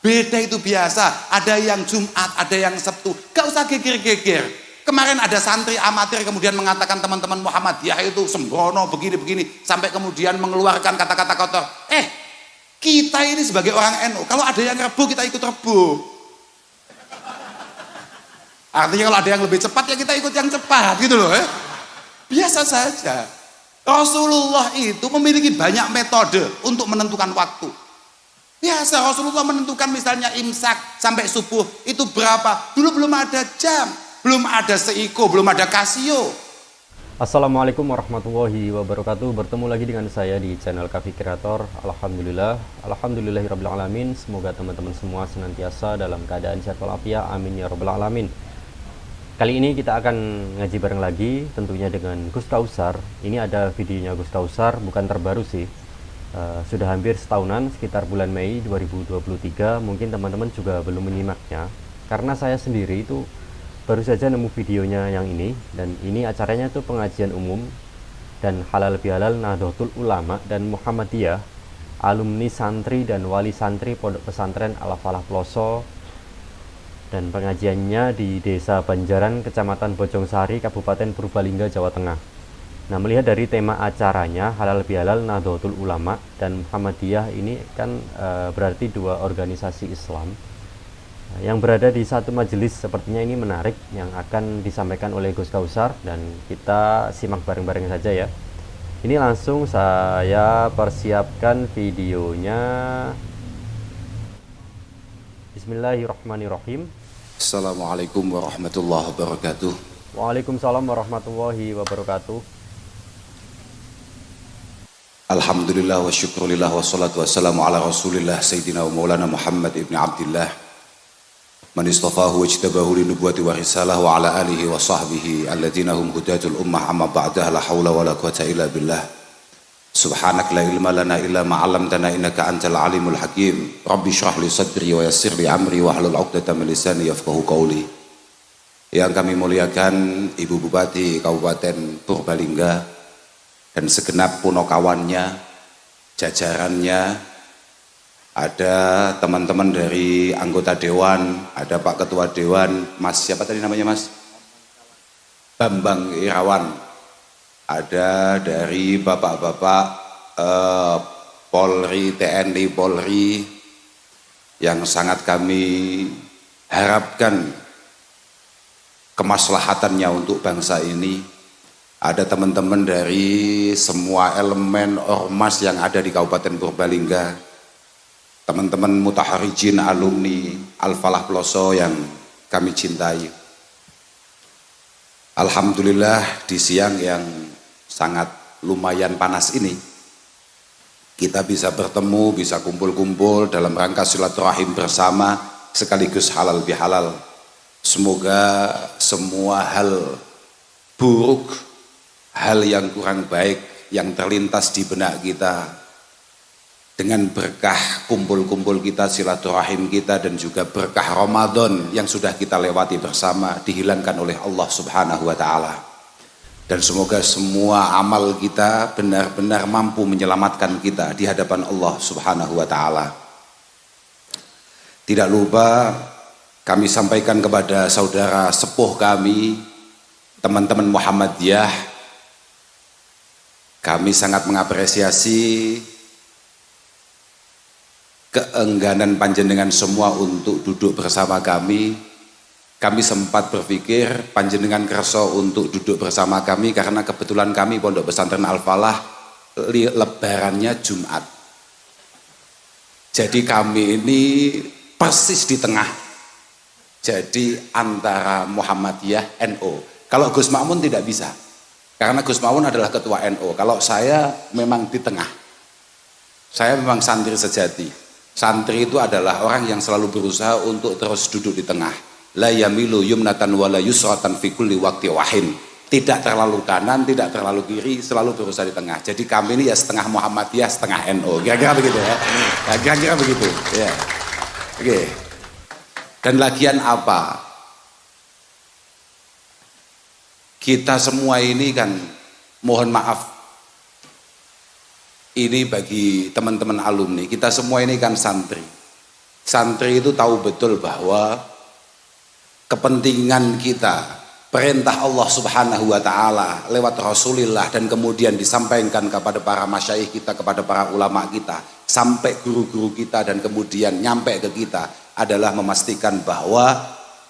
Beda itu biasa, ada yang Jumat, ada yang Sabtu. Gak usah geger-geger. Kemarin ada santri amatir kemudian mengatakan teman-teman Muhammadiyah itu sembrono begini-begini. Sampai kemudian mengeluarkan kata-kata kotor. Kita ini sebagai orang NU, kalau ada yang Rebo kita ikut Rebo. Artinya kalau ada yang lebih cepat ya kita ikut yang cepat gitu loh. Biasa saja. Rasulullah itu memiliki banyak metode untuk menentukan waktu. Biasa Rasulullah menentukan misalnya imsak sampai subuh itu berapa. Dulu belum ada jam, belum ada seiko, belum ada Casio. Assalamualaikum warahmatullahi wabarakatuh. Bertemu lagi dengan saya di channel Kafi Kreator. Alhamdulillahirabbil alamin. Semoga teman-teman semua senantiasa dalam keadaan sehat walafiat. Amin ya rabbal alamin. Kali ini kita akan ngaji bareng lagi, tentunya dengan Gus Kausar. Ini ada videonya Gus Kausar, bukan terbaru sih. Sudah hampir setahunan, sekitar bulan Mei 2023. Mungkin teman-teman juga belum menyimaknya, karena saya sendiri itu baru saja nemu videonya yang ini. Dan ini acaranya tuh pengajian umum dan halal bihalal Nahdlatul Ulama dan Muhammadiyah, alumni santri dan wali santri Pondok Pesantren Al-Falah Ploso. Dan pengajiannya di Desa Banjaran, Kecamatan Bojongsari, Kabupaten Purbalingga, Jawa Tengah. Nah, melihat dari tema acaranya halal bihalal Nahdlatul Ulama dan Muhammadiyah, ini kan berarti dua organisasi Islam yang berada di satu majelis. Sepertinya ini menarik yang akan disampaikan oleh Gus Kausar, dan kita simak bareng-bareng saja ya. Ini langsung saya persiapkan videonya. Bismillahirrahmanirrahim. Assalamualaikum warahmatullahi wabarakatuh. Waalaikumsalam warahmatullahi wabarakatuh. Alhamdulillah wa syukurillah wa salatu wassalamu ala rasulillah Sayyidina wa maulana Muhammad ibn Abdillah man istafahu wa ijtabahu li nubuwati wa risalah wa ala alihi wa sahbihi alladhina hum hudatul ummah amma ba'dah. La hawla wa la quwata illa billah. Subhanak la ilma lana illa ma 'allamtana innaka antal alimul hakim. Rabbi shrah li sadri wa yassir li amri wa hlul 'uqdatam min lisani yafqahu qawli. Yang kami muliakan Ibu Bupati Kabupaten Purbalingga dan segenap punokawannya, jajarannya, ada teman-teman dari anggota dewan, ada Pak Ketua Dewan, Mas siapa tadi namanya Mas? Bambang Irawan, ada dari bapak-bapak Polri, TNI, Polri, yang sangat kami harapkan kemaslahatannya untuk bangsa ini. Ada teman-teman dari semua elemen ormas yang ada di Kabupaten Purbalingga, teman-teman mutaharijin alumni Al-Falah Ploso yang kami cintai. Alhamdulillah di siang yang sangat lumayan panas ini kita bisa bertemu, bisa kumpul-kumpul dalam rangka silaturahim bersama sekaligus halal bihalal. Semoga semua hal buruk, hal yang kurang baik yang terlintas di benak kita dengan berkah kumpul-kumpul kita, silaturahim kita, dan juga berkah Ramadan yang sudah kita lewati bersama dihilangkan oleh Allah Subhanahu wa ta'ala. Dan semoga semua amal kita benar-benar mampu menyelamatkan kita di hadapan Allah Subhanahu wa ta'ala. Tidak lupa kami sampaikan kepada saudara sepuh kami, teman-teman Muhammadiyah, kami sangat mengapresiasi keengganan panjenengan semua untuk duduk bersama kami. Kami sempat berpikir panjenengan kerso untuk duduk bersama kami karena kebetulan kami Pondok Pesantren Al-Falah lebarannya Jumat. Jadi kami ini persis di tengah. Jadi antara Muhammadiyah, NU. Kalau Gus Makmun tidak bisa, karena Gus Mawun adalah ketua NU. Kalau saya memang di tengah. Saya memang santri sejati. Santri itu adalah orang yang selalu berusaha untuk terus duduk di tengah. La yamilu yumnatan wa la yusratan fi kulli waqti wahin. Tidak terlalu kanan, tidak terlalu kiri, selalu berusaha di tengah. Jadi kami ini ya setengah Muhammadiyah, setengah NU. Kira-kira begitu ya. Nah, kira-kira begitu. Ya. Oke. Dan lagian apa? Kita semua ini kan, mohon maaf, ini bagi teman-teman alumni, kita semua ini kan santri. Santri itu tahu betul bahwa kepentingan kita, perintah Allah Subhanahu wa taala lewat Rasulullah dan kemudian disampaikan kepada para masyayikh kita, kepada para ulama kita, sampai guru-guru kita dan kemudian nyampe ke kita adalah memastikan bahwa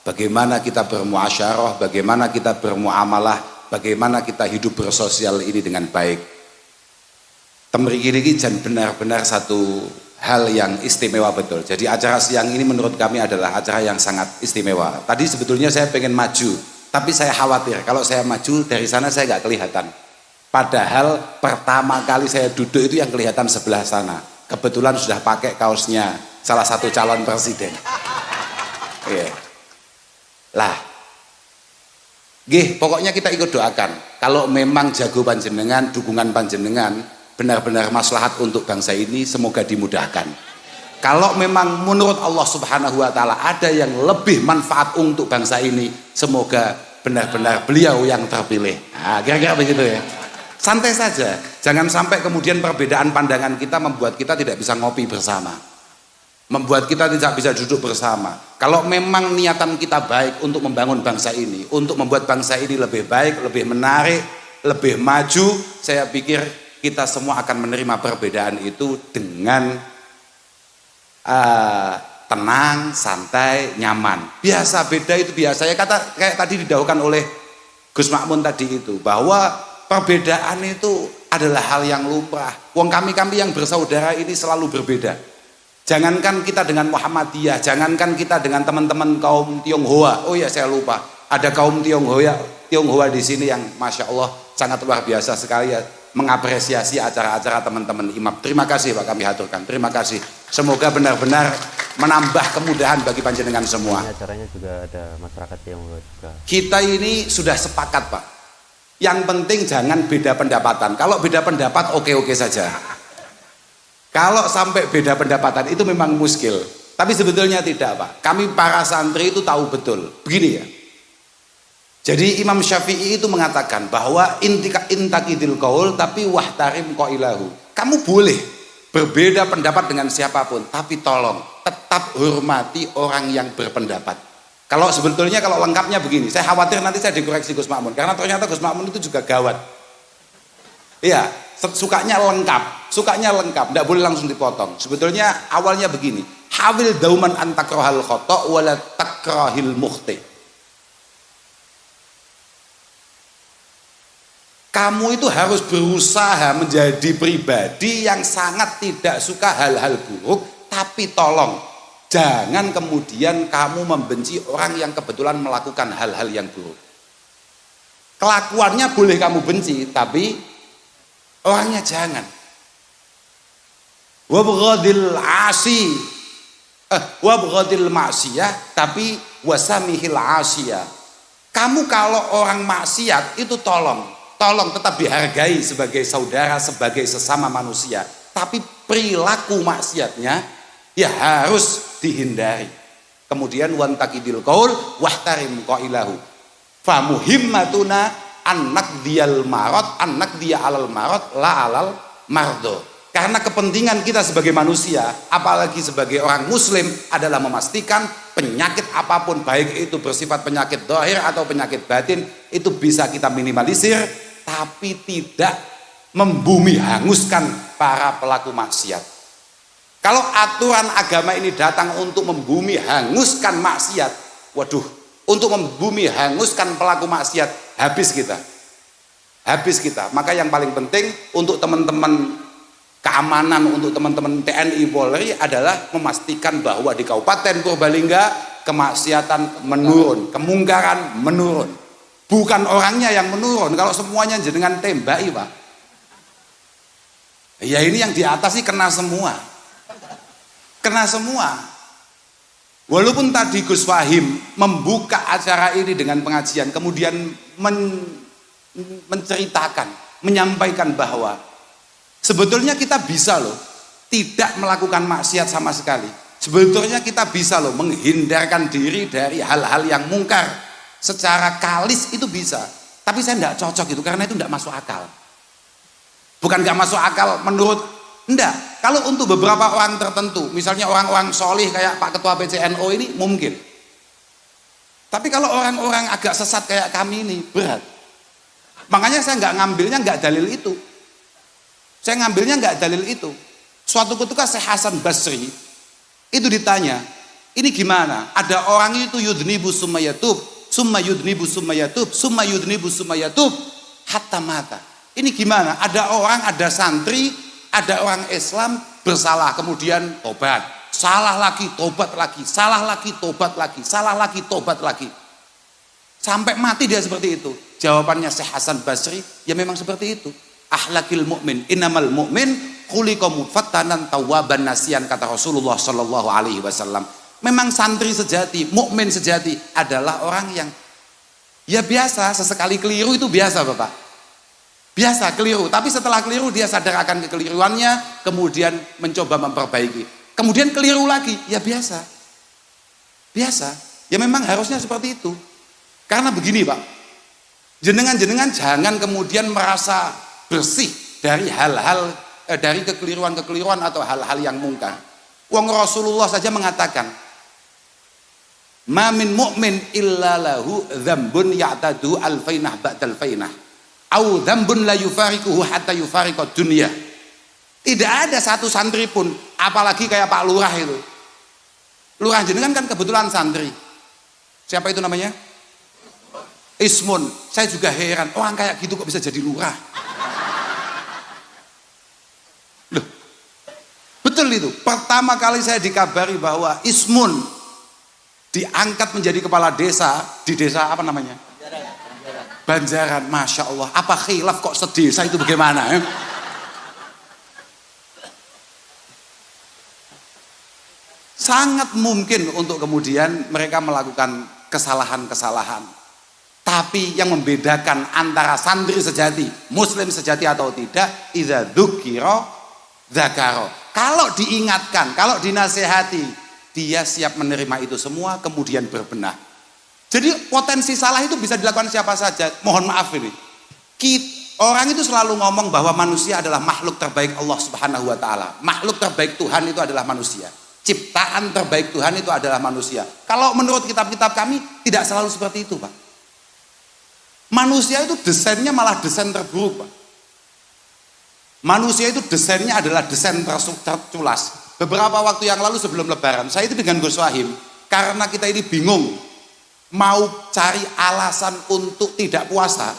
bagaimana kita bermuasyarah, bagaimana kita bermuamalah, bagaimana kita hidup bersosial ini dengan baik. Temriki ini benar-benar satu hal yang istimewa betul. Jadi acara siang ini menurut kami adalah acara yang sangat istimewa. Tadi sebetulnya saya pengen maju, tapi saya khawatir kalau saya maju dari sana saya nggak kelihatan. Padahal pertama kali saya duduk itu yang kelihatan sebelah sana. Kebetulan sudah pakai kaosnya salah satu calon presiden. Yeah. Lah, pokoknya kita ikut doakan. Kalau memang jago panjenengan, dukungan panjenengan benar-benar maslahat untuk bangsa ini, semoga dimudahkan. Kalau memang menurut Allah Subhanahu wa taala ada yang lebih manfaat untuk bangsa ini, semoga benar-benar beliau yang terpilih. Nah, kira-kira begitu ya. Santai saja, jangan sampai kemudian perbedaan pandangan kita membuat kita tidak bisa ngopi bersama, membuat kita tidak bisa duduk bersama. Kalau memang niatan kita baik untuk membangun bangsa ini, untuk membuat bangsa ini lebih baik, lebih menarik, lebih maju, saya pikir kita semua akan menerima perbedaan itu dengan tenang, santai, nyaman. Biasa, beda itu biasa. Ya kayak tadi didahulukan oleh Gus Makmun tadi itu, bahwa perbedaan itu adalah hal yang lumrah. Wong kami yang bersaudara ini selalu berbeda. Jangankan kita dengan Muhammadiyah, jangankan kita dengan teman-teman kaum Tionghoa. Oh ya, saya lupa. Ada kaum Tionghoa di sini yang Masya Allah sangat luar biasa sekali ya, mengapresiasi acara-acara teman-teman imam. Terima kasih Pak, kami haturkan. Terima kasih. Semoga benar-benar menambah kemudahan bagi panjenengan semua. Ini acaranya juga ada masyarakat Tionghoa juga. Kita ini sudah sepakat Pak. Yang penting jangan beda pendapatan. Kalau beda pendapat oke-oke saja. Kalau sampai beda pendapatan itu memang muskil. Tapi sebetulnya tidak Pak. Kami para santri itu tahu betul. Begini ya. Jadi Imam Syafi'i itu mengatakan bahwa intakidil qaul tapi wahtarim qailahu. Kamu boleh berbeda pendapat dengan siapapun, tapi tolong tetap hormati orang yang berpendapat. Kalau sebetulnya kalau lengkapnya begini, saya khawatir nanti saya dikoreksi Gus Makmun, karena ternyata Gus Makmun itu juga gawat. Iya, sukanya lengkap, tidak boleh langsung dipotong. Sebetulnya awalnya begini, hawil dauman antakrohal khoto wala takrohil mukhti. Kamu itu harus berusaha menjadi pribadi yang sangat tidak suka hal-hal buruk, tapi tolong jangan kemudian kamu membenci orang yang kebetulan melakukan hal-hal yang buruk. Kelakuannya boleh kamu benci, tapi orangnya jangan. Wabghadil asi, wabghadil maksiyah, tapi wasamihil asiyah. Kamu kalau orang maksiat itu tolong tetap dihargai sebagai saudara, sebagai sesama manusia. Tapi perilaku maksiatnya ya harus dihindari. Kemudian wantakidil qaul wahtarim qailahu. Famuhimmatuna anak dial marot, anak dia alal marot, la alal mardo. Karena kepentingan kita sebagai manusia, apalagi sebagai orang muslim, adalah memastikan penyakit apapun, baik itu bersifat penyakit zahir atau penyakit batin, itu bisa kita minimalisir, tapi tidak membumi hanguskan para pelaku maksiat. Kalau aturan agama ini datang untuk membumi hanguskan maksiat, waduh, untuk membumi hanguskan pelaku maksiat, habis kita. Maka yang paling penting untuk teman-teman keamanan, untuk teman-teman TNI Polri adalah memastikan bahwa di Kabupaten Purbalingga kemaksiatan menurun, kemungkaran menurun. Bukan orangnya yang menurun, kalau semuanya jenengan tembaki Pak. Ya ini yang di atas sih kena semua. Walaupun tadi Gus Fahim membuka acara ini dengan pengajian, kemudian menceritakan, menyampaikan bahwa sebetulnya kita bisa loh tidak melakukan maksiat sama sekali. Sebetulnya kita bisa loh menghindarkan diri dari hal-hal yang mungkar. Secara kalis itu bisa, tapi saya tidak cocok itu karena itu tidak masuk akal. Bukan nggak masuk akal menurut, enggak. Kalau untuk beberapa orang tertentu, misalnya orang-orang solih kayak Pak Ketua PCNO ini mungkin. Tapi kalau orang-orang agak sesat kayak kami ini berat. Makanya saya nggak dalil itu. Saya ngambilnya nggak dalil itu. Suatu ketika Syekh Hasan Basri itu ditanya, ini gimana? Ada orang itu yudnibu summa yatub, summa yudnibu summa yatub, summa yudnibu summa yatub, hatta mata. Ini gimana? Ada orang, ada santri, ada orang Islam bersalah kemudian tobat, salah lagi, tobat lagi, salah lagi, tobat lagi, salah lagi, tobat lagi. Sampai mati dia seperti itu. Jawabannya Syekh Hasan Basri, ya memang seperti itu. Ahlakil mu'min, innamal mu'min khuliqa mufattanan tawwaban nasiyan, kata Rasulullah sallallahu alaihi wasallam. Memang santri sejati, mukmin sejati adalah orang yang ya biasa, sesekali keliru itu biasa, Bapak. Biasa keliru, tapi setelah keliru dia sadar akan kekeliruannya, kemudian mencoba memperbaiki. Kemudian keliru lagi, ya biasa. Biasa. Ya memang harusnya seperti itu. Karena begini, Pak. Jenengan-jenengan jangan kemudian merasa bersih dari hal-hal dari kekeliruan-kekeliruan atau hal-hal yang mungkar. Wong Rasulullah saja mengatakan, "Ma min mu'min illa lahu dzambun ya'tadu alfainah ba'dal fainah, au dzambun la yufariquhu hatta yufariqad dunya." Tidak ada satu santri pun, apalagi kayak Pak Lurah itu. Lurah jenengan kan kebetulan santri. Siapa itu namanya? Ismun. Saya juga heran, orang kayak gitu kok bisa jadi lurah? Loh, betul itu. Pertama kali saya dikabari bahwa Ismun diangkat menjadi kepala desa di desa apa namanya? Banjaran. Masya Allah. Apa khilaf kok sedesa itu bagaimana? Sangat mungkin untuk kemudian mereka melakukan kesalahan-kesalahan. Tapi yang membedakan antara santri sejati, muslim sejati atau tidak, idza dzukira dzakara. Kalau diingatkan, kalau dinasehati, dia siap menerima itu semua kemudian berbenah. Jadi potensi salah itu bisa dilakukan siapa saja. Mohon maaf ini. Orang itu selalu ngomong bahwa manusia adalah makhluk terbaik Allah Subhanahu wa taala. Makhluk terbaik Tuhan itu adalah manusia. Ciptaan terbaik Tuhan itu adalah manusia. Kalau menurut kitab-kitab kami tidak selalu seperti itu, Pak. Manusia itu desainnya malah desain terburuk, Pak. Manusia itu desainnya adalah desain terculas. Beberapa waktu yang lalu sebelum Lebaran, saya itu dengan Gus Wahim, karena kita ini bingung mau cari alasan untuk tidak puasa.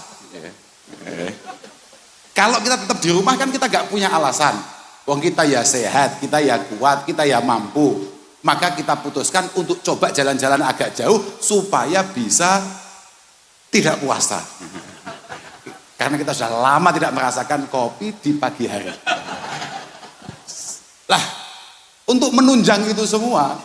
Kalau kita tetap di rumah kan kita gak punya alasan. Wong kita ya sehat, kita ya kuat, kita ya mampu. Maka kita putuskan untuk coba jalan-jalan agak jauh supaya bisa tidak puasa. Karena kita sudah lama tidak merasakan kopi di pagi hari. Lah, untuk menunjang itu semua,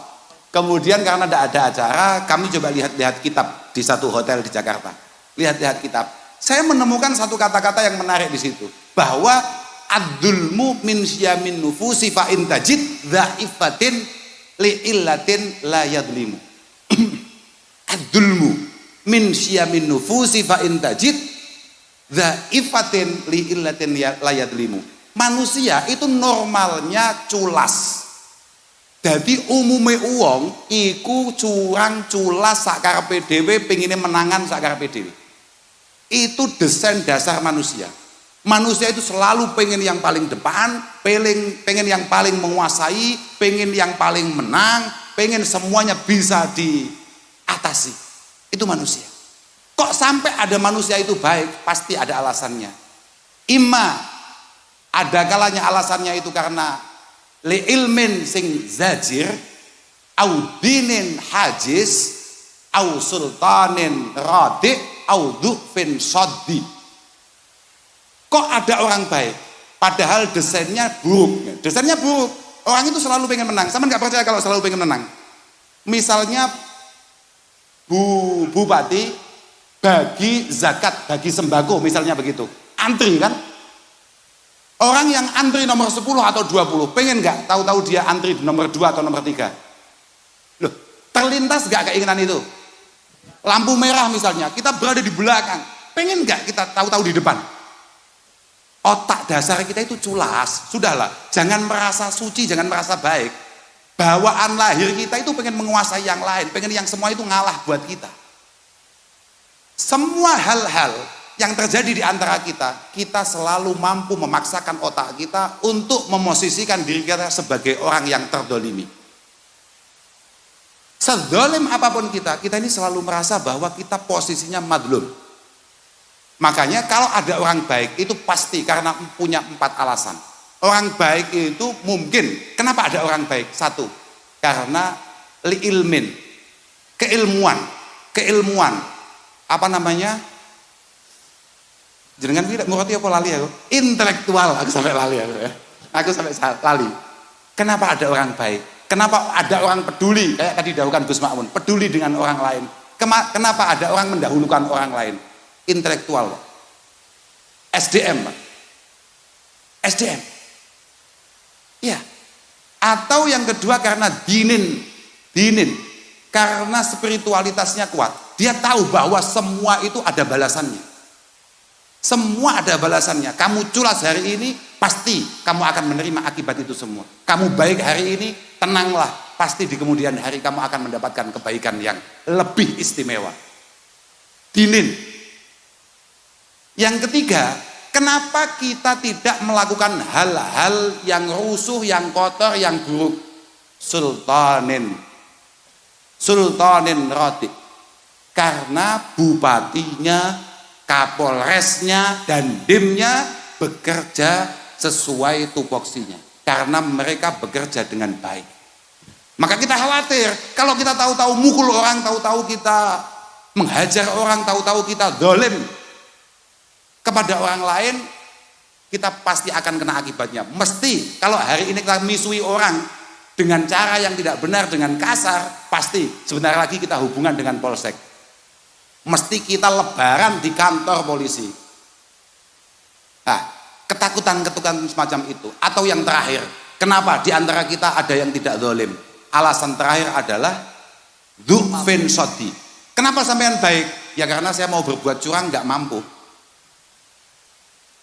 kemudian karena tidak ada acara, kami coba lihat-lihat kitab di satu hotel di Jakarta. Lihat-lihat kitab. Saya menemukan satu kata-kata yang menarik di situ, bahwa ad-dzulmu min syamin nufusi fa in tajid dha'ifatin li illatin la yadlimu. Ad-dzulmu min syamin nufusi fa in tajid dha'ifatin li illatin la yadlimu. Manusia itu normalnya culas. Jadi umume uang iku curang culas sakarepe dhewe pengine menangan sakarepe dhewe. Itu desain dasar manusia. Manusia itu selalu pengen yang paling depan, pengen yang paling menguasai, pengen yang paling menang, pengen semuanya bisa diatasi. Itu manusia. Kok sampai ada manusia itu baik? Pasti ada alasannya. Imma ada kalanya alasannya itu karena li ilmin sing zajir, au dinin hajiz, au sultanin radi, au du'fin saddi. Kok ada orang baik padahal desainnya buruk? Desainnya buruk. Orang itu selalu pengen menang. Sama nggak percaya kalau selalu pengen menang? Misalnya bupati bagi zakat, bagi sembako misalnya begitu, antri kan? Orang yang antri nomor 10 atau 20 pengen nggak tahu-tahu dia antri di nomor 2 atau nomor 3? Loh, terlintas nggak keinginan itu? Lampu merah misalnya, kita berada di belakang, pengen nggak kita tahu-tahu di depan? Otak dasar kita itu culas. Sudahlah, jangan merasa suci, jangan merasa baik. Bawaan lahir kita itu pengen menguasai yang lain, pengen yang semua itu ngalah buat kita. Semua hal-hal yang terjadi di antara kita, kita selalu mampu memaksakan otak kita untuk memosisikan diri kita sebagai orang yang terdolimi. Sedolim apapun kita ini selalu merasa bahwa kita posisinya madlum. Makanya kalau ada orang baik itu pasti karena punya 4 alasan. Orang baik itu mungkin, kenapa ada orang baik? 1, karena liilmin, keilmuan, apa namanya? Jenengan tidak ngerti apa lali aku? Intelektual, aku sampai lali aku ya. Aku sampai lali. Kenapa ada orang baik? Kenapa ada orang peduli, kayak tadi dahulukan Gus Makmun, peduli dengan orang lain. Kenapa ada orang mendahulukan orang lain? Intelektual, Pak. SDM, Pak. SDM. Ya. Atau yang kedua karena dinin. Karena spiritualitasnya kuat. Dia tahu bahwa semua itu ada balasannya. Semua ada balasannya. Kamu culas hari ini, pasti kamu akan menerima akibat itu semua. Kamu baik hari ini, tenanglah. Pasti di kemudian hari kamu akan mendapatkan kebaikan yang lebih istimewa. Dinin. Yang ketiga, kenapa kita tidak melakukan hal-hal yang rusuh, yang kotor, yang buruk? Sultanin roti. Karena bupatinya, kapolresnya, dan dimnya bekerja sesuai tupoksinya. Karena mereka bekerja dengan baik. Maka kita khawatir kalau kita tahu-tahu mukul orang, tahu-tahu kita menghajar orang, tahu-tahu kita zalim kepada orang lain, kita pasti akan kena akibatnya. Mesti kalau hari ini kita misui orang dengan cara yang tidak benar, dengan kasar, pasti sebentar lagi kita hubungan dengan polsek. Mesti kita lebaran di kantor polisi. Nah, ketakutan-ketakutan semacam itu. Atau yang terakhir, kenapa di antara kita ada yang tidak zalim? Alasan terakhir adalah du'fin sodi. Kenapa sampean baik? Ya karena saya mau berbuat curang nggak mampu.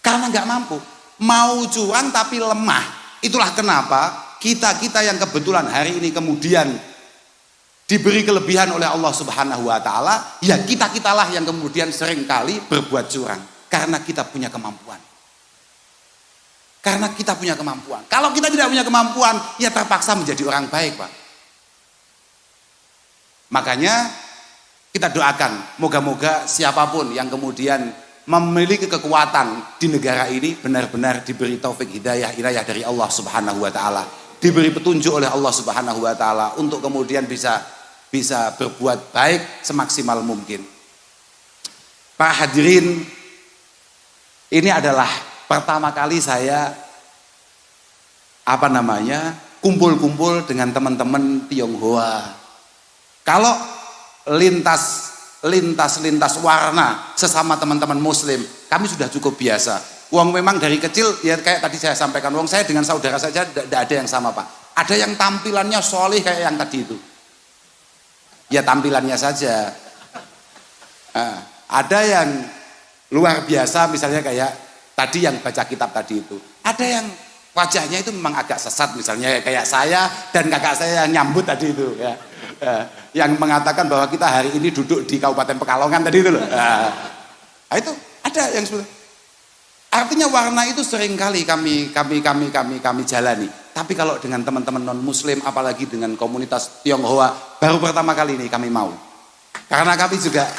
Karena nggak mampu. Mau curang tapi lemah. Itulah kenapa kita yang kebetulan hari ini kemudian diberi kelebihan oleh Allah Subhanahu wa taala, ya kita-kitalah yang kemudian seringkali berbuat curang karena kita punya kemampuan. Karena kita punya kemampuan. Kalau kita tidak punya kemampuan, ya terpaksa menjadi orang baik, Pak. Makanya kita doakan, moga-moga siapapun yang kemudian memiliki kekuatan di negara ini benar-benar diberi taufik hidayah dari Allah Subhanahu wa taala, diberi petunjuk oleh Allah Subhanahu wa taala untuk kemudian bisa berbuat baik semaksimal mungkin. Para hadirin, ini adalah pertama kali saya kumpul-kumpul dengan teman-teman Tionghoa. Kalau lintas warna sesama teman-teman muslim, kami sudah cukup biasa. Wong memang dari kecil, ya kayak tadi saya sampaikan, wong saya dengan saudara saja tidak ada yang sama, Pak. Ada yang tampilannya solih kayak yang tadi itu. Ya tampilannya saja. Ada yang luar biasa, misalnya kayak tadi yang baca kitab tadi itu. Ada yang wajahnya itu memang agak sesat, misalnya kayak saya dan kakak saya yang nyambut tadi itu, ya. Yang mengatakan bahwa kita hari ini duduk di Kabupaten Pekalongan tadi itu loh. Itu ada yang sudah. Artinya warna itu seringkali kami jalani. Tapi kalau dengan teman-teman non muslim, apalagi dengan komunitas Tionghoa, baru pertama kali ini kami mau. Karena kami juga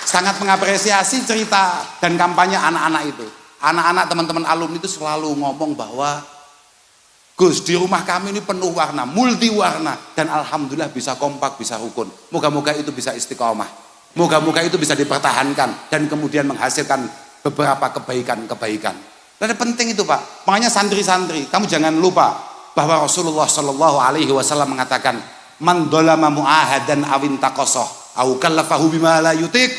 sangat mengapresiasi cerita dan kampanye anak-anak itu. Anak-anak teman-teman alumni itu selalu ngomong bahwa Gus, di rumah kami ini penuh warna, multi warna, dan alhamdulillah bisa kompak, bisa rukun. Moga-moga itu bisa istiqomah. Moga-moga itu bisa dipertahankan dan kemudian menghasilkan beberapa kebaikan-kebaikan. Dan penting itu, Pak. Makanya santri-santri, kamu jangan lupa bahwa Rasulullah Shallallahu Alaihi Wasallam mengatakan, "Man dolama mu'ahadan awin takosoh, au kallafahu bima la yutik,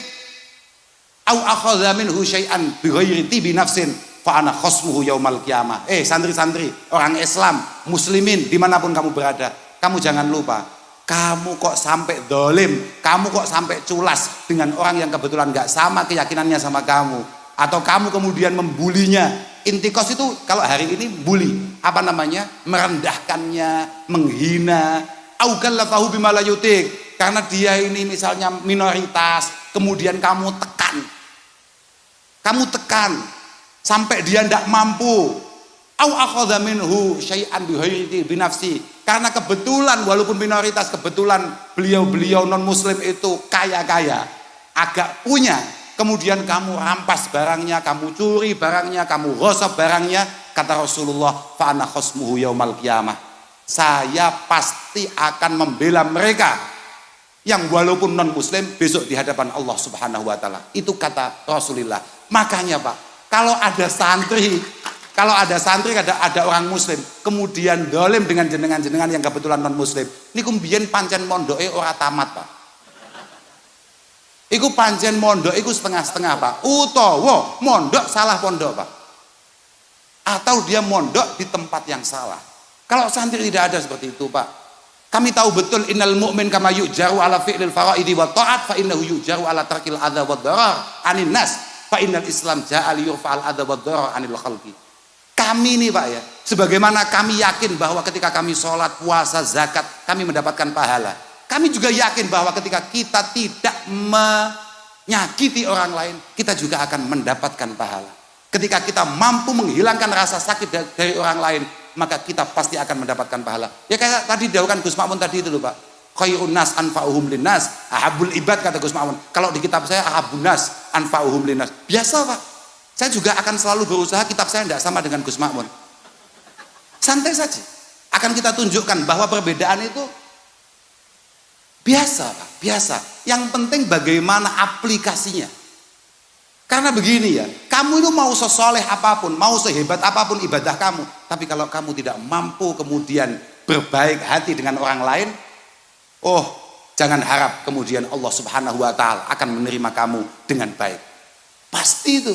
au akhadha minhu syai'an bighairi tibi nafsin, fa ana khosmuhu yaumal qiyamah." Santri-santri, orang Islam, muslimin, dimanapun kamu berada, kamu jangan lupa, kamu kok sampai dolim, kamu kok sampai culas dengan orang yang kebetulan gak sama keyakinannya sama kamu, atau kamu kemudian membulinya Intikos itu kalau hari ini bully, apa namanya? Merendahkannya, menghina, aukallafahu bima la yutik. Karena dia ini misalnya minoritas, kemudian kamu tekan. Kamu tekan sampai dia tidak mampu. Au akhadha minhu syai'an bi nafsi. Karena kebetulan walaupun minoritas, kebetulan beliau-beliau non muslim itu kaya-kaya, agak punya. Kemudian kamu rampas barangnya, kamu curi barangnya, kamu gosok barangnya. Kata Rasulullah, fa ana khasmuhu yaumal qiyamah. Saya pasti akan membela mereka yang walaupun non muslim besok di hadapan Allah Subhanahu wa taala. Itu kata Rasulullah. Makanya Pak, kalau ada santri ada orang muslim kemudian dolim dengan jenengan-jenengan yang kebetulan non muslim, niku mbiyen pancen mondoke ora tamat Pak. Iku pancen mondok iku setengah-setengah Pak, utawa mondok salah pondok Pak, atau dia mondok di tempat yang salah. Kalau santri tidak ada seperti itu Pak, kami tahu betul innal mu'min kama yujaru ala fi'lil faraidi wa ta'at fa innahu yujaru ala tarkil adza wa darar anin nas fa innal islam ja'a li yurfa'al adza wa darar anil khalqi. Kami ini Pak ya, sebagaimana kami yakin bahwa ketika kami sholat, puasa, zakat kami mendapatkan pahala, kami juga yakin bahwa ketika kita tidak menyakiti orang lain, kita juga akan mendapatkan pahala. Ketika kita mampu menghilangkan rasa sakit dari orang lain, maka kita pasti akan mendapatkan pahala. Ya kayak tadi dawuhkan Gus Makmun tadi itu loh Pak. Khairun nas anfa'uhum linnas, ahabul ibad kata Gus Makmun. Kalau di kitab saya ahabun nas anfa'uhum linnas. Biasa Pak. Saya juga akan selalu berusaha kitab saya tidak sama dengan Gus Makmun. Santai saja. Akan kita tunjukkan bahwa perbedaan itu biasa Pak, biasa. Yang penting bagaimana aplikasinya. Karena begini ya, kamu itu mau sesoleh apapun, mau sehebat apapun ibadah kamu, tapi kalau kamu tidak mampu kemudian berbaik hati dengan orang lain, oh jangan harap kemudian Allah Subhanahu wa taala akan menerima kamu dengan baik. Pasti itu.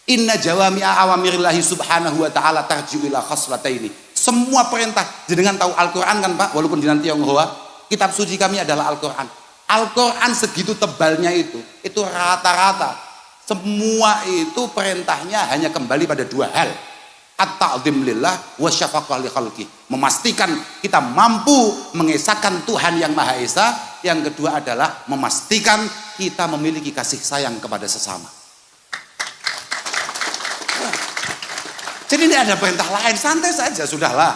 Inna jawami'a awamirillahi subhanahu wa ta'ala tarji'u ila khaslataini. Semua perintah, jenengan tahu Al-Quran kan Pak, walaupun di nanti Tionghoa, kitab suci kami adalah Al-Quran. Al-Quran segitu tebalnya itu rata-rata semua itu perintahnya hanya kembali pada dua hal. At-ta'zim lillah wa syafaqah li khalqi. Memastikan kita mampu mengesahkan Tuhan yang Maha Esa. Yang kedua adalah memastikan kita memiliki kasih sayang kepada sesama. Jadi ini ada perintah lain, santai saja, sudahlah.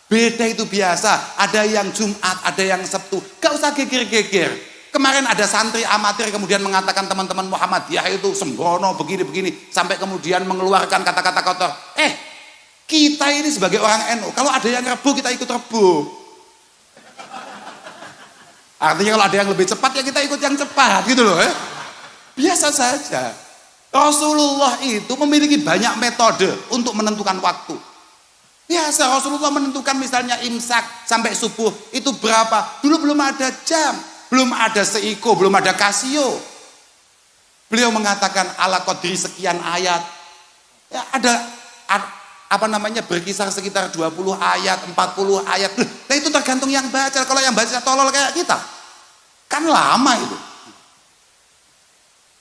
Beda itu biasa, ada yang Jumat, ada yang Sabtu, gak usah geger-geger. Kemarin ada santri amatir kemudian mengatakan teman-teman Muhammadiyah itu sembrono, begini-begini, sampai kemudian mengeluarkan kata-kata kotor. Kita ini sebagai orang NU, kalau ada yang Rebu, kita ikut Rebu. Artinya kalau ada yang lebih cepat, ya kita ikut yang cepat, gitu loh. Biasa saja. Rasulullah itu memiliki banyak metode untuk menentukan waktu. Biasa Rasulullah menentukan misalnya imsak sampai subuh itu berapa? Dulu belum ada jam, belum ada seiko, belum ada Casio. Beliau mengatakan ala qadri sekian ayat. Ya, ada apa namanya berkisar sekitar 20 ayat, 40 ayat. Nah itu tergantung yang baca. Kalau yang baca tolol kayak kita, kan lama itu.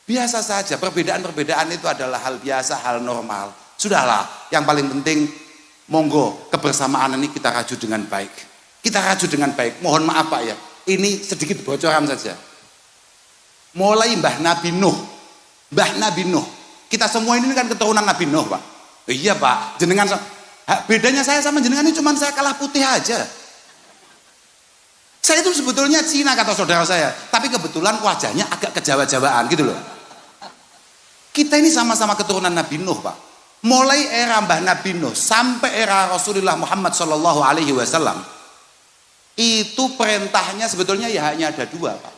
Biasa saja, perbedaan-perbedaan itu adalah hal biasa, hal normal. Sudahlah, yang paling penting, monggo kebersamaan ini kita raju dengan baik. Kita raju dengan baik. Mohon maaf Pak ya, ini sedikit bocoran saja. Mulai Mbah Nabi Nuh. Kita semua ini kan keturunan Nabi Nuh Pak. Iya Pak, jenengan bedanya saya sama jenengan ini cuma saya kalah putih aja. Saya itu sebetulnya Cina kata saudara saya, tapi kebetulan wajahnya agak kejawa-jawaan gitu loh. Kita ini sama-sama keturunan Nabi Nuh Pak. Mulai era Mbah Nabi Nuh sampai era Rasulullah Muhammad Shallallahu Alaihi Wasallam, itu perintahnya sebetulnya ya hanya ada dua Pak.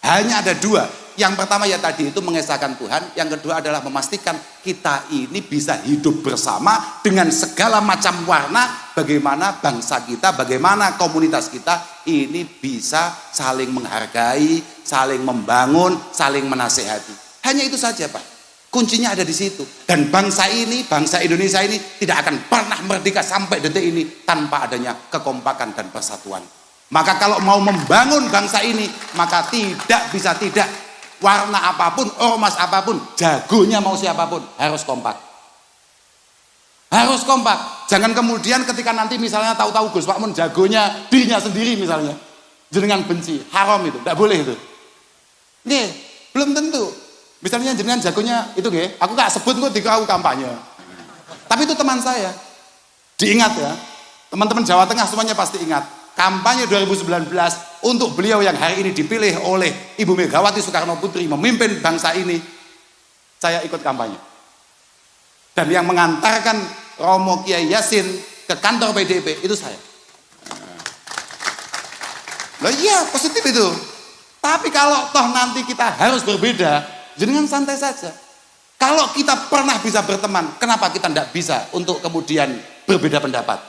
Hanya ada dua. Yang pertama ya tadi itu mengesahkan Tuhan. Yang kedua adalah memastikan kita ini bisa hidup bersama dengan segala macam warna. Bagaimana bangsa kita, bagaimana komunitas kita ini bisa saling menghargai, saling membangun, saling menasehati. Hanya itu saja Pak. Kuncinya ada di situ. Dan bangsa ini, bangsa Indonesia ini tidak akan pernah merdeka sampai detik ini tanpa adanya kekompakan dan persatuan. Maka kalau mau membangun bangsa ini, maka tidak bisa tidak. Warna apapun, ormas apapun, jagonya mau siapapun, harus kompak. Harus kompak. Jangan kemudian ketika nanti misalnya tahu-tahu Gus Pakmun jagonya dirinya sendiri misalnya, jenengan benci, haram itu, tidak boleh itu. Nggih, belum tentu. Misalnya jenengan jagonya itu nggih, aku gak sebut kok dikau kampanye. Tapi itu teman saya. Diingat ya. Teman-teman Jawa Tengah semuanya pasti ingat. Kampanye 2019 untuk beliau yang hari ini dipilih oleh Ibu Megawati Soekarno Putri memimpin bangsa ini. Saya ikut kampanye. Dan yang mengantarkan Romo Kiai Yasin ke kantor PDIP itu saya. Loh iya, positif itu. Tapi kalau toh nanti kita harus berbeda, jenengan santai saja. Kalau kita pernah bisa berteman, kenapa kita tidak bisa untuk kemudian berbeda pendapat?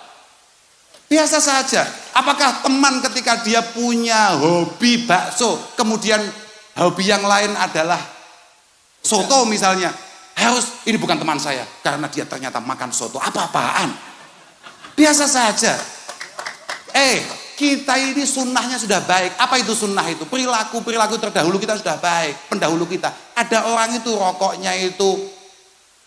Biasa saja. Apakah teman ketika dia punya hobi bakso, kemudian hobi yang lain adalah soto misalnya, harus ini bukan teman saya karena dia ternyata makan soto, apa-apaan? Biasa saja. Kita ini sunnahnya sudah baik. Apa itu sunnah itu? Perilaku terdahulu kita sudah baik. Pendahulu kita. Ada orang itu rokoknya itu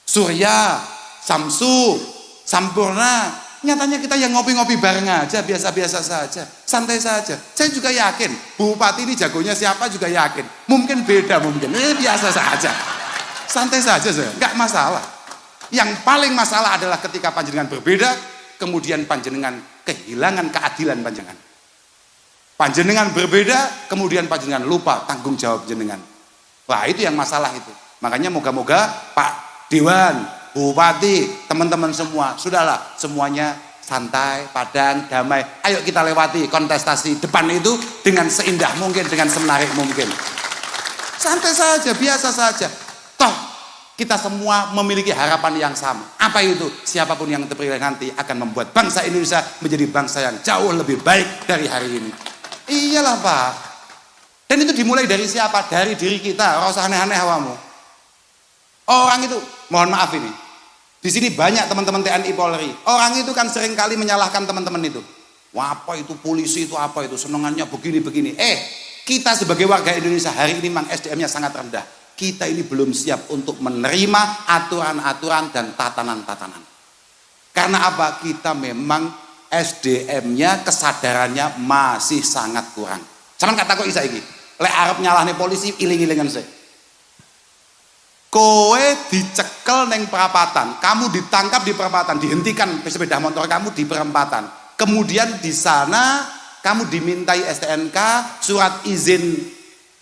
Surya, Samsu, Sampurna. Nyatanya kita yang ngopi-ngopi bareng aja, biasa-biasa saja, santai saja. Saya juga yakin, Bupati ini jagonya siapa juga yakin. Mungkin beda mungkin, biasa saja. Santai saja saya, nggak masalah. Yang paling masalah adalah ketika panjenengan berbeda, kemudian panjenengan kehilangan keadilan panjenengan. Panjenengan berbeda, kemudian panjenengan lupa tanggung jawab jenengan. Wah itu yang masalah itu. Makanya moga-moga Pak Dewan, Bupati, teman-teman semua, sudahlah semuanya santai, padang, damai. Ayo kita lewati kontestasi depan itu dengan seindah mungkin, dengan semenarik mungkin. Santai saja, biasa saja. Toh kita semua memiliki harapan yang sama. Apa itu? Siapapun yang terpilih nanti akan membuat bangsa Indonesia menjadi bangsa yang jauh lebih baik dari hari ini. Iyalah Pak. Dan itu dimulai dari siapa? Dari diri kita. Ora usah aneh-aneh awamu. Orang itu, mohon maaf ini, di sini banyak teman-teman TNI Polri. Orang itu kan seringkali menyalahkan teman-teman itu. Wah, apa itu polisi itu apa itu senengannya begini-begini. Kita sebagai warga Indonesia hari ini memang SDM-nya sangat rendah. Kita ini belum siap untuk menerima aturan-aturan dan tatanan-tatanan. Karena apa? Kita memang SDM-nya, kesadarannya masih sangat kurang. Sampeyan kata kok isa iki. Lek arep nyalahne polisi iling-ilingan sih. Kowe dicekel neng perapatan, kamu ditangkap di perapatan, dihentikan sepeda motor kamu di perempatan. Kemudian di sana kamu dimintai STNK, surat izin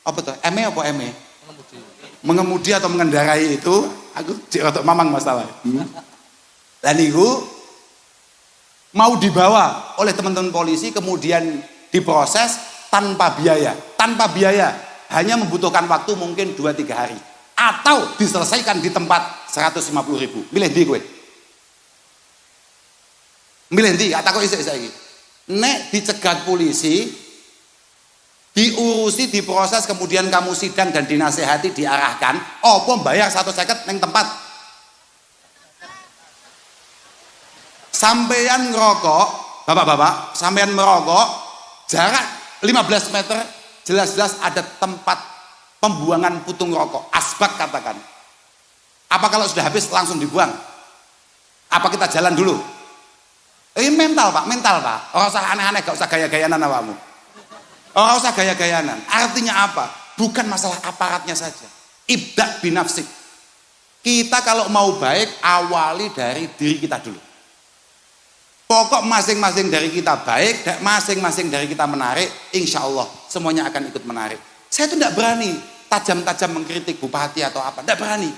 apa tuh? ME apa ME? Mengemudi atau mengendarai itu, aku cek untuk mamang masalah. Dan itu mau dibawa oleh teman-teman polisi, kemudian diproses tanpa biaya. Tanpa biaya, hanya membutuhkan waktu mungkin 2-3 hari. Atau diselesaikan di tempat 150.000. Milih di gue. Milih di, kata kok isek iki. Nek dicegat polisi, diurusi, diproses, kemudian kamu sidang dan dinasehati, diarahkan, opo bayar 150 neng tempat. Sampeyan ngerokok, bapak-bapak, sampeyan merokok, jarak 15 meter, jelas-jelas ada tempat pembuangan putung rokok, asbak katakan. Apa kalau sudah habis langsung dibuang? Apa kita jalan dulu? Mental Pak, mental Pak. Ora usah aneh-aneh, gak usah gaya-gayanan awakmu. Ora usah gaya-gayanan. Artinya apa? Bukan masalah aparatnya saja. Ibda binafsik. Kita kalau mau baik, awali dari diri kita dulu. Pokok masing-masing dari kita baik, masing-masing dari kita menarik, insya Allah semuanya akan ikut menarik. Saya itu tidak berani tajam-tajam mengkritik bupati atau apa, tidak berani.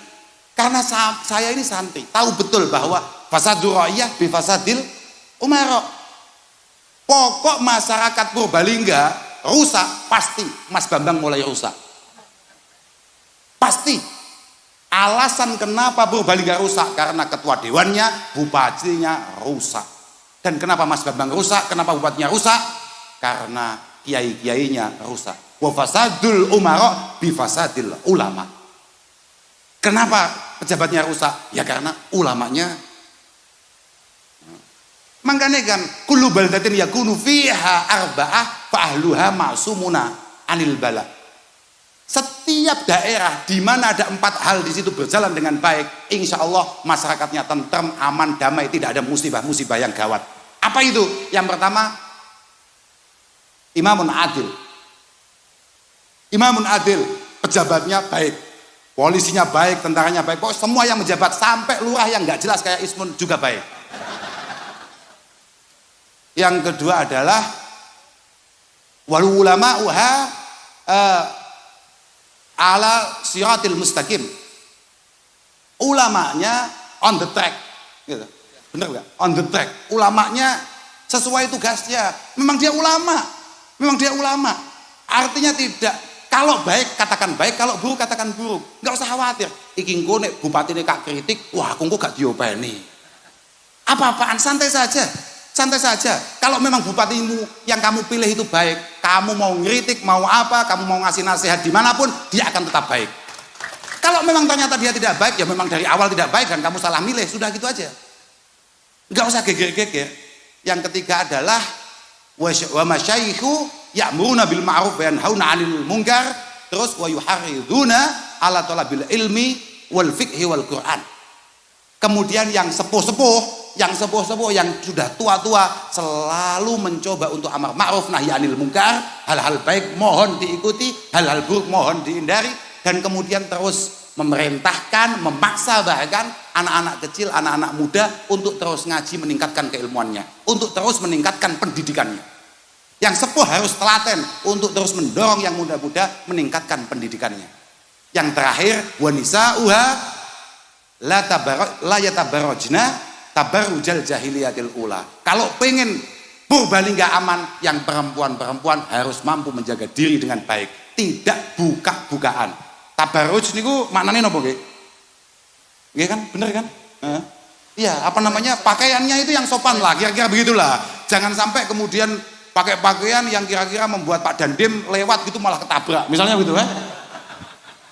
Karena saya ini santri, tahu betul bahwa fasadur ra'iyah bi fasadil umara. Pokok masyarakat Purbalingga rusak, pasti Mas Bambang mulai rusak. Pasti. Alasan kenapa Purbalingga rusak karena ketua dewannya, bupatinya rusak. Dan kenapa Mas Bambang rusak? Kenapa bupatinya rusak? Karena kiai-kiainya rusak. Wa fasadul umara bi fasadil ulama. Kenapa pejabatnya rusak? Ya karena ulamanya. Makanya kan kullu baldatin yakunu fiha arba'ah fa ahluha ma'sumuna anil bala. Setiap daerah di mana ada 4 hal di situ berjalan dengan baik, insya Allah masyarakatnya tentrem, aman, damai, tidak ada musibah-musibah yang gawat. Apa itu? Yang pertama, imamun adil. Imamun adil, pejabatnya baik, polisinya baik, tentaranya baik, pokoknya semua yang menjabat sampai lurah yang nggak jelas kayak Ismun juga baik. Yang kedua adalah wal ulama'uha ala siratil mustaqim. Ulamanya on the track, gitu. Bener nggak? On the track. Ulamanya sesuai tugasnya. Memang dia ulama. Memang dia ulama. Artinya tidak. Kalau baik katakan baik, kalau buruk katakan buruk. Nggak usah khawatir. Iki engko nek bupatine kak kritik, wah aku gak diopeni. Apa-apaan, santai saja. Santai saja. Kalau memang bupatimu yang kamu pilih itu baik, kamu mau ngeritik, mau apa, kamu mau ngasih nasihat dimanapun, dia akan tetap baik. Kalau memang ternyata dia tidak baik, ya memang dari awal tidak baik dan kamu salah milih, sudah gitu aja. Nggak usah geger-geger. Yang ketiga adalah wa masyayikhu ya'muruna bil ma'ruf wa yanhauna 'anil munkar, terus wa yuharriduna 'ala talabil ilmi wal fiqhi wal Qur'an. Kemudian yang sepuh-sepuh yang sudah tua-tua selalu mencoba untuk amar ma'ruf nahi anil munkar, hal-hal baik mohon diikuti, hal-hal buruk mohon dihindari, dan kemudian terus memerintahkan, memaksa bahkan anak-anak kecil, anak-anak muda untuk terus ngaji, meningkatkan keilmuannya, untuk terus meningkatkan pendidikannya. Yang sepuh harus telaten untuk terus mendorong yang muda-muda meningkatkan pendidikannya. Yang terakhir, wanisa'uha la yatabarrajna tabarrujal jahiliyatil ula. Kalau pengen Purbalingga aman, yang perempuan-perempuan harus mampu menjaga diri dengan baik, tidak buka-bukaan. Tabarruj niku maknanya napa nggih? Nggih kan? Bener kan? Iya, apa namanya? Pakaiannya itu yang sopan lah, kira-kira begitulah. Jangan sampai kemudian pakai pakaian yang kira-kira membuat Pak Dandim lewat gitu malah ketabrak. Misalnya begitu kan?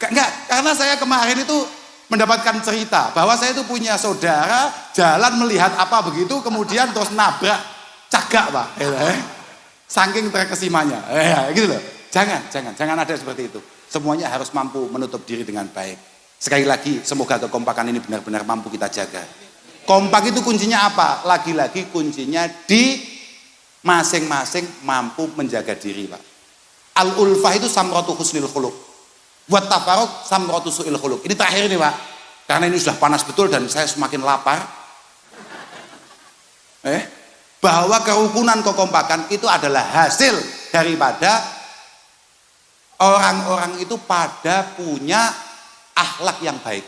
Enggak, karena saya kemarin itu mendapatkan cerita bahwa saya itu punya saudara jalan melihat apa begitu kemudian terus nabrak cagak Pak, saking terkesimanya, gitu loh. Jangan ada seperti itu. Semuanya harus mampu menutup diri dengan baik. Sekali lagi, semoga kekompakan ini benar-benar mampu kita jaga. Kompak itu kuncinya apa? Lagi-lagi kuncinya di masing-masing mampu menjaga diri Pak. Al-ulfah itu samratu husnil khuluq. Buat tafaruk samratu su'il khuluq. Ini terakhir nih Pak, karena ini sudah panas betul dan saya semakin lapar. Bahwa kerukunan kekompakan itu adalah hasil daripada orang-orang itu pada punya akhlak yang baik.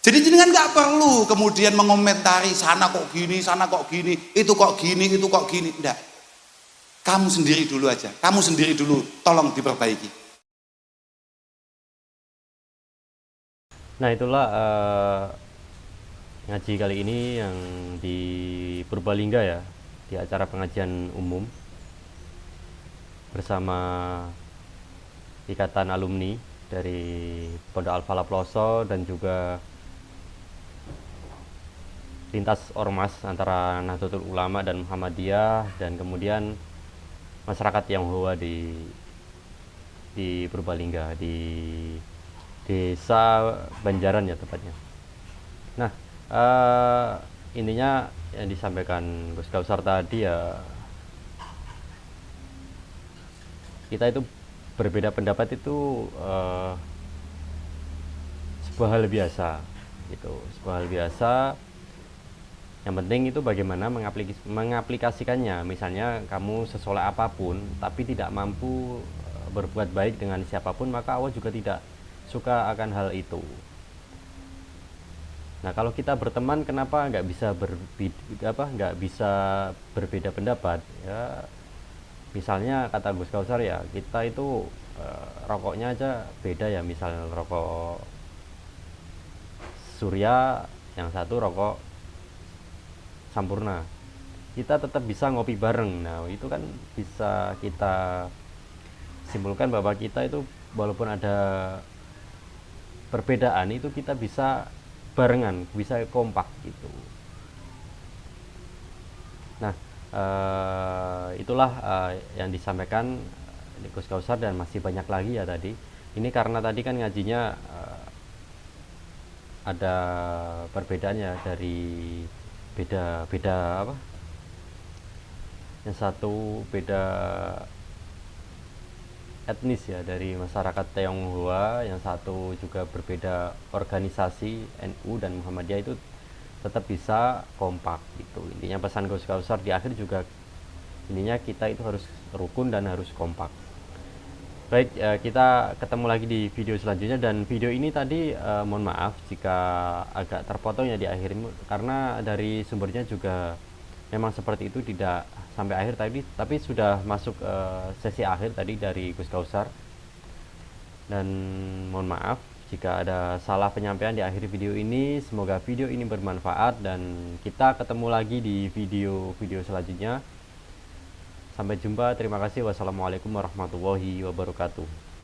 Jadi jenengan nggak perlu kemudian mengomentari sana kok gini, itu kok gini, enggak. Kamu sendiri dulu aja, kamu sendiri dulu tolong diperbaiki. Nah itulah ngaji kali ini yang di Purbalingga ya, di acara pengajian umum bersama ikatan alumni dari Pondok Al-Falah Ploso dan juga lintas ormas antara Nahdlatul Ulama dan Muhammadiyah, dan kemudian masyarakat Tionghoa di Purbalingga, di Desa Banjaran ya tepatnya. Nah, intinya yang disampaikan Gus Kausar tadi ya, kita itu berbeda pendapat itu sebuah hal biasa, itu sebuah hal biasa. Yang penting itu bagaimana mengaplikasikannya. Misalnya kamu sesoleh apapun tapi tidak mampu berbuat baik dengan siapapun, maka Allah juga tidak suka akan hal itu. Nah kalau kita berteman, kenapa nggak bisa berbeda pendapat ya? Misalnya kata Gus Kausar ya, kita itu rokoknya aja beda ya, misalnya rokok Surya, yang satu rokok Sampurna, kita tetap bisa ngopi bareng. Nah itu kan bisa kita simpulkan bahwa kita itu walaupun ada perbedaan itu kita bisa barengan, bisa kompak gitu. Nah itulah yang disampaikan Gus Kausar, dan masih banyak lagi ya tadi. Ini karena tadi kan ngajinya ada perbedaannya dari beda apa? Yang satu beda etnis ya, dari masyarakat Tionghoa, yang satu juga berbeda organisasi, NU dan Muhammadiyah, itu tetap bisa kompak gitu. Intinya pesan Gus Kausar di akhir juga intinya kita itu harus rukun dan harus kompak. Baik, kita ketemu lagi di video selanjutnya, dan video ini tadi mohon maaf jika agak terpotong ya di akhir ini, karena dari sumbernya juga memang seperti itu, tidak sampai akhir tadi, tapi sudah masuk sesi akhir tadi dari Gus Kausar. Dan mohon maaf jika ada salah penyampaian di akhir video ini. Semoga video ini bermanfaat dan kita ketemu lagi di video-video selanjutnya. Sampai jumpa, terima kasih. Wassalamualaikum warahmatullahi wabarakatuh.